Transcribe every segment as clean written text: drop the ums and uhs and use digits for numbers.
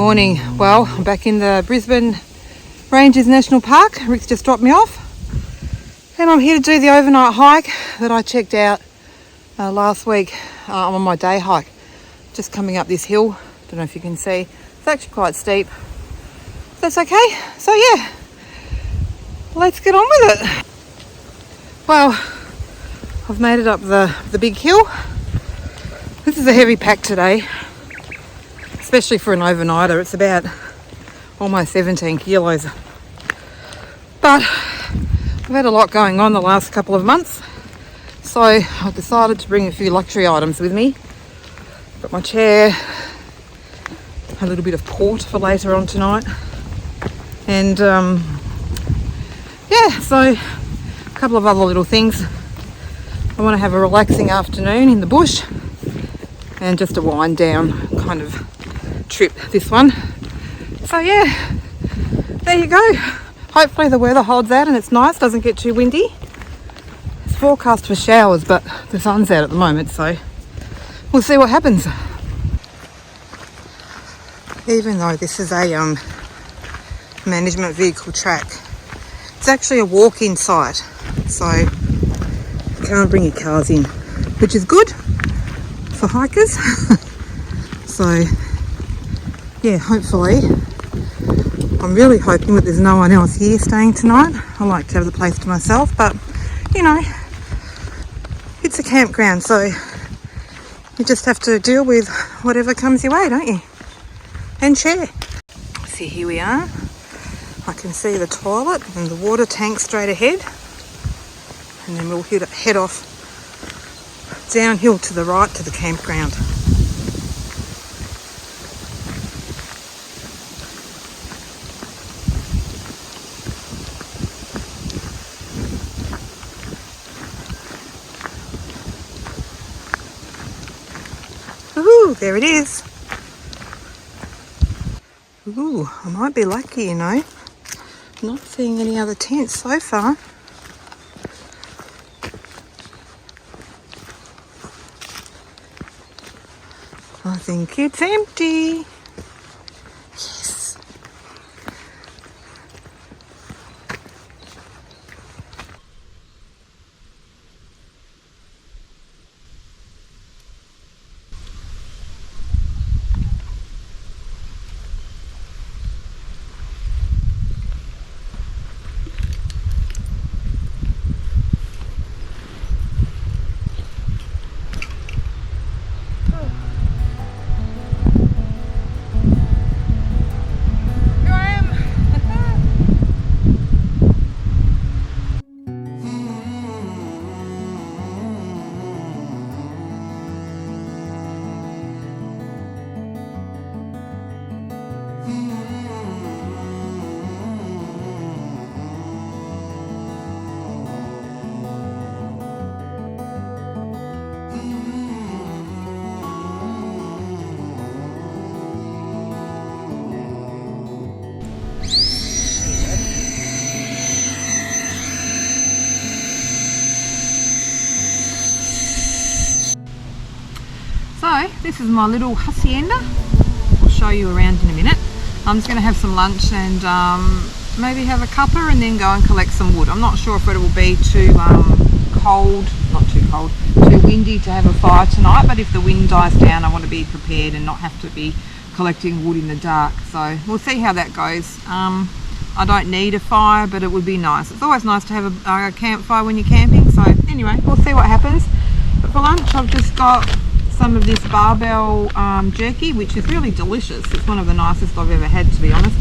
morning. Well, I'm back in the Brisbane Ranges National Park. Rick's just dropped me off. And I'm here to do the overnight hike that I checked out last week. I'm on my day hike. Just coming up this hill. Don't know if you can see. It's actually quite steep. That's okay. So yeah, let's get on with it. Well, I've made it up the big hill. This is a heavy pack today, especially for an overnighter. It's about almost 17 kilos. But I've had a lot going on the last couple of months, so I decided to bring a few luxury items with me. Got my chair, a little bit of port for later on tonight, and yeah, so a couple of other little things. I want to have a relaxing afternoon in the bush and just a wind down kind of trip, this one. So yeah, there you go. Hopefully the weather holds out and it's nice, doesn't get too windy. It's forecast for showers, but the sun's out at the moment, so we'll see what happens. Even though this is a management vehicle track, it's actually a walk-in site, so you can't bring your cars in, which is good for hikers. So yeah, hopefully, I'm really hoping that there's no one else here staying tonight. I like to have the place to myself, but you know, it's a campground, so you just have to deal with whatever comes your way, don't you? And share. See, here we are. I can see the toilet and the water tank straight ahead, and then we'll head off downhill to the right to the campground. Ooh, there it is. Ooh, I might be lucky, you know. Not seeing any other tents so far. I think it's empty. Yes. So this is my little hacienda. I'll show you around in a minute. I'm just going to have some lunch and maybe have a cuppa and then go and collect some wood. I'm not sure if it will be too cold, not too cold, too windy to have a fire tonight, but if the wind dies down I want to be prepared and not have to be collecting wood in the dark. So we'll see how that goes. I don't need a fire, but it would be nice. It's always nice to have a campfire when you're camping. So anyway, we'll see what happens. But for lunch I've just got some of this barbell jerky, which is really delicious. It's one of the nicest I've ever had, to be honest.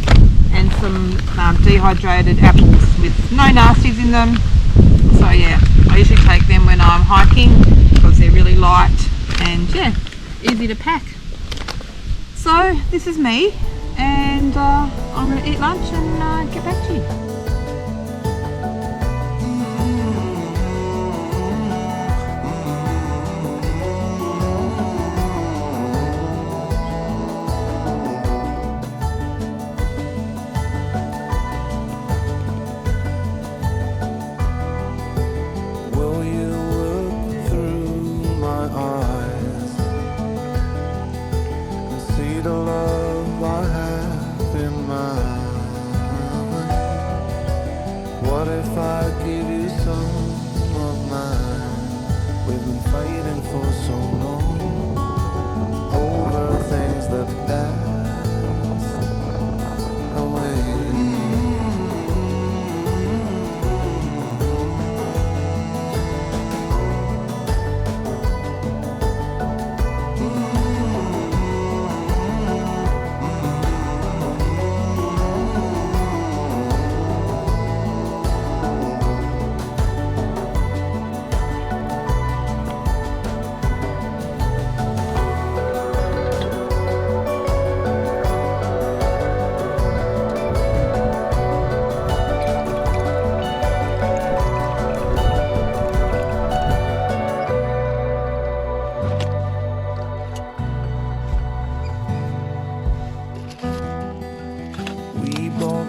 And some dehydrated apples with no nasties in them. So yeah, I usually take them when I'm hiking because they're really light and yeah, easy to pack. So this is me, and I'm going to eat lunch and get back to you. the love I had.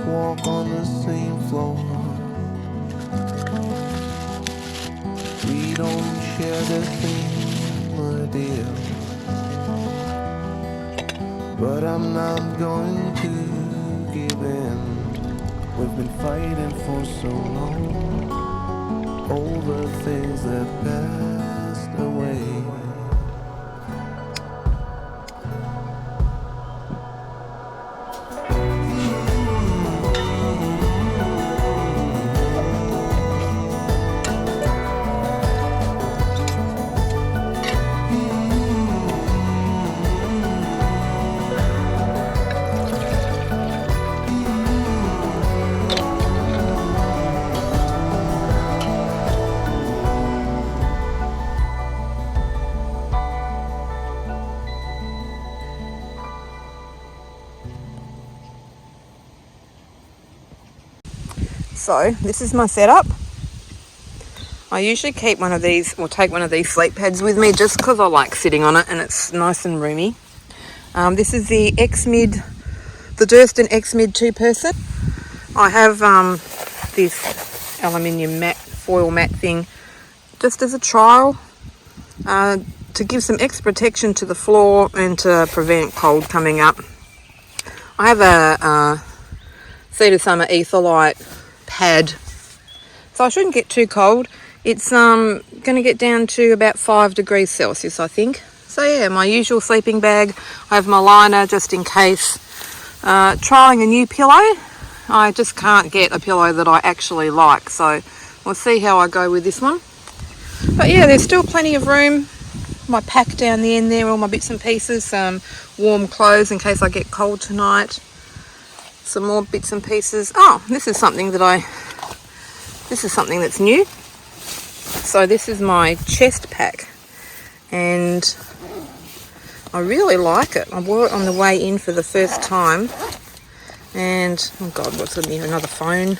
walk on the same floor. We don't share the same ideal, but I'm not going to give in. We've been fighting for so long over things that passed away. So this is my setup. I usually keep one of these, or take one of these sleep pads with me just because I like sitting on it and it's nice and roomy. This is the Durston X-Mid 2-person. I have this aluminium foil mat thing just as a trial to give some extra protection to the floor and to prevent cold coming up. I have a Cedar Summer Etherlite pad, so I shouldn't get too cold. It's going to get down to about 5 degrees Celsius, I think. So yeah, my usual sleeping bag. I have my liner just in case. Trying a new pillow. I just can't get a pillow that I actually like, so we'll see how I go with this one. But yeah, there's still plenty of room. My pack down the end there, all my bits and pieces, some warm clothes in case I get cold tonight. Some more bits and pieces. Oh, this is something that's new. So this is my chest pack, and I really like it. I wore it on the way in for the first time, and oh god, what's in here? Another phone.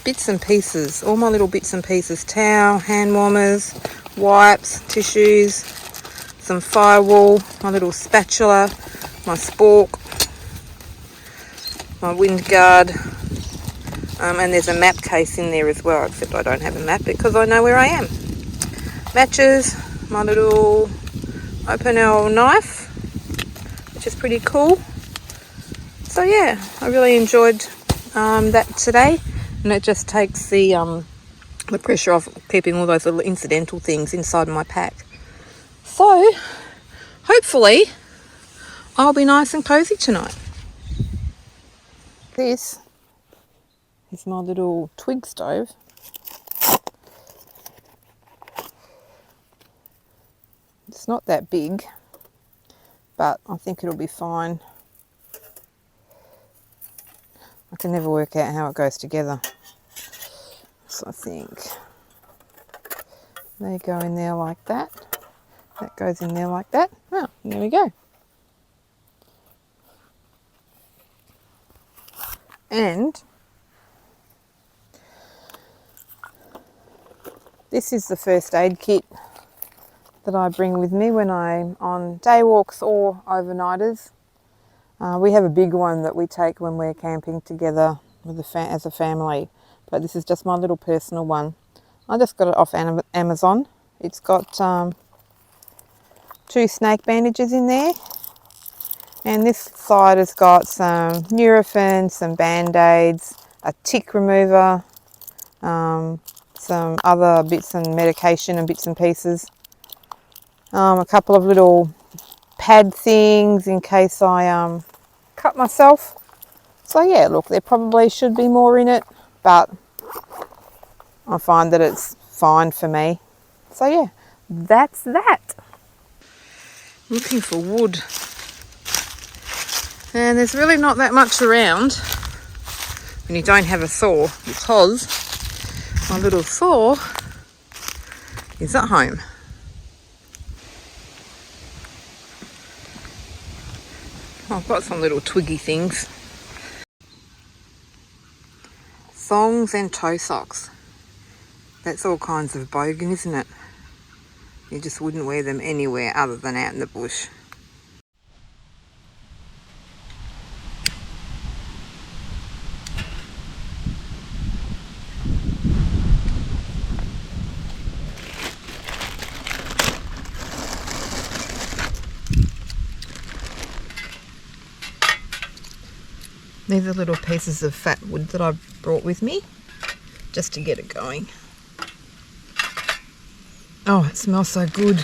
Bits and pieces, all my little bits and pieces: towel, hand warmers, wipes, tissues, some firewall, my little spatula, my spork, my wind guard, and there's a map case in there as well, except I don't have a map because I know where I am. Matches, my little open L knife, which is pretty cool. So yeah, I really enjoyed that today, and it just takes the pressure off keeping all those little incidental things inside my pack. So hopefully I'll be nice and cozy tonight. This is my little twig stove. It's not that big, but I think it'll be fine. I can never work out how it goes together. So I think they go in there like that. That goes in there like that. Oh, there we go. And this is the first aid kit that I bring with me when I'm on day walks or overnighters. We have a big one that we take when we're camping together with as a family, but this is just my little personal one. I just got it off Amazon. It's got 2 snake bandages in there, and this side has got some Nurofen, some band-aids, a tick remover, some other bits and medication and bits and pieces, a couple of little pad things in case I cut myself. So yeah, look, there probably should be more in it, but I find that it's fine for me. So yeah, that's that. Looking for wood, and there's really not that much around when you don't have a saw, because my little saw is at home. I've got some little twiggy things. Thongs and toe socks. That's all kinds of bogan, isn't it? You just wouldn't wear them anywhere other than out in the bush. These are little pieces of fat wood that I've brought with me just to get it going. Oh, it smells so good.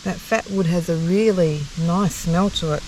That fat wood has a really nice smell to it.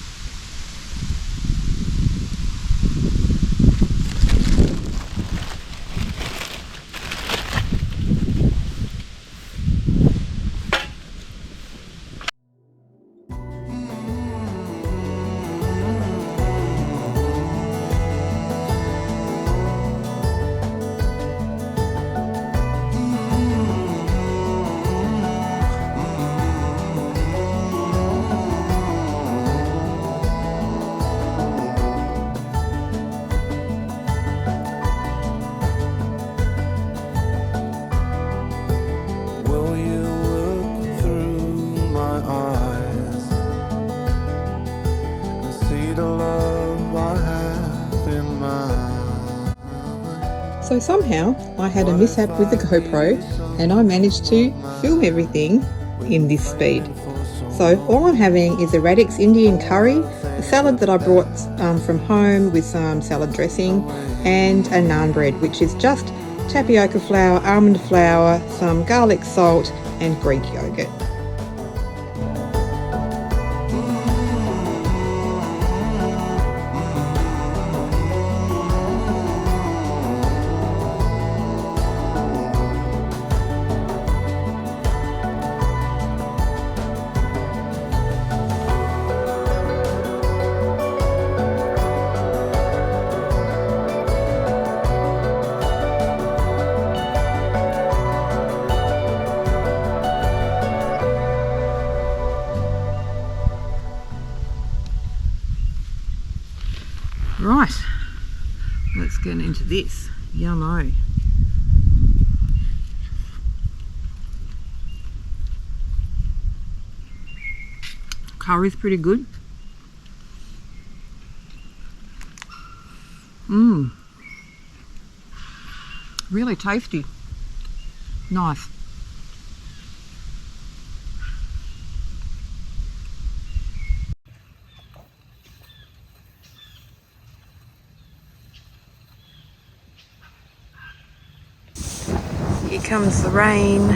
Will you look through my eyes and see the love I have in mind? So somehow I had a mishap with the GoPro and I managed to film everything in this speed. So all I'm having is a Radix Indian curry, a salad that I brought from home with some salad dressing, and a naan bread, which is just tapioca flour, almond flour, some garlic salt and Greek yogurt. Right, let's get into this. Yummo. Curry's pretty good. Really tasty. Nice. Here comes the rain.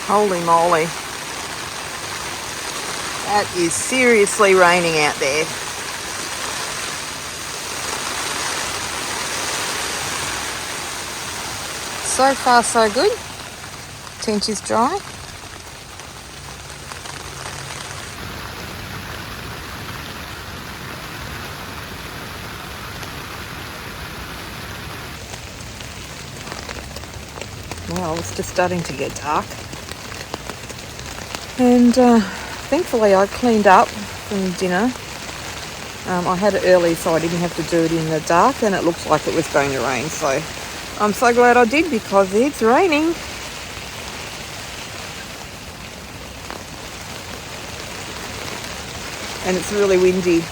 Holy moly. That is seriously raining out there. So far so good. Tent is dry. Well, it's just starting to get dark. And thankfully I cleaned up from dinner. I had it early so I didn't have to do it in the dark, and it looked like it was going to rain. So I'm so glad I did, because it's raining. And it's really windy.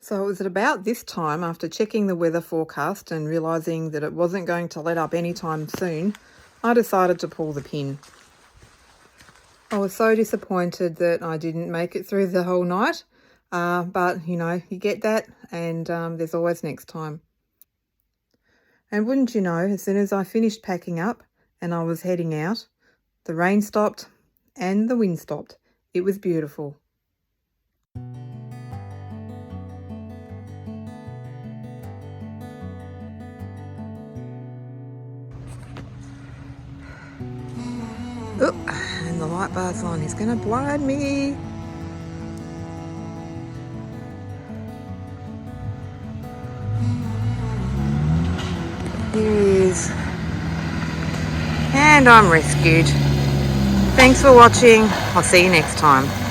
So it was at about this time, after checking the weather forecast and realising that it wasn't going to let up anytime soon, I decided to pull the pin. I was so disappointed that I didn't make it through the whole night, but you know, you get that, and there's always next time. And wouldn't you know, as soon as I finished packing up and I was heading out, the rain stopped and the wind stopped. It was beautiful. Oh, and the light bar's on. He's going to blind me. Here he is. And I'm rescued. Thanks for watching. I'll see you next time.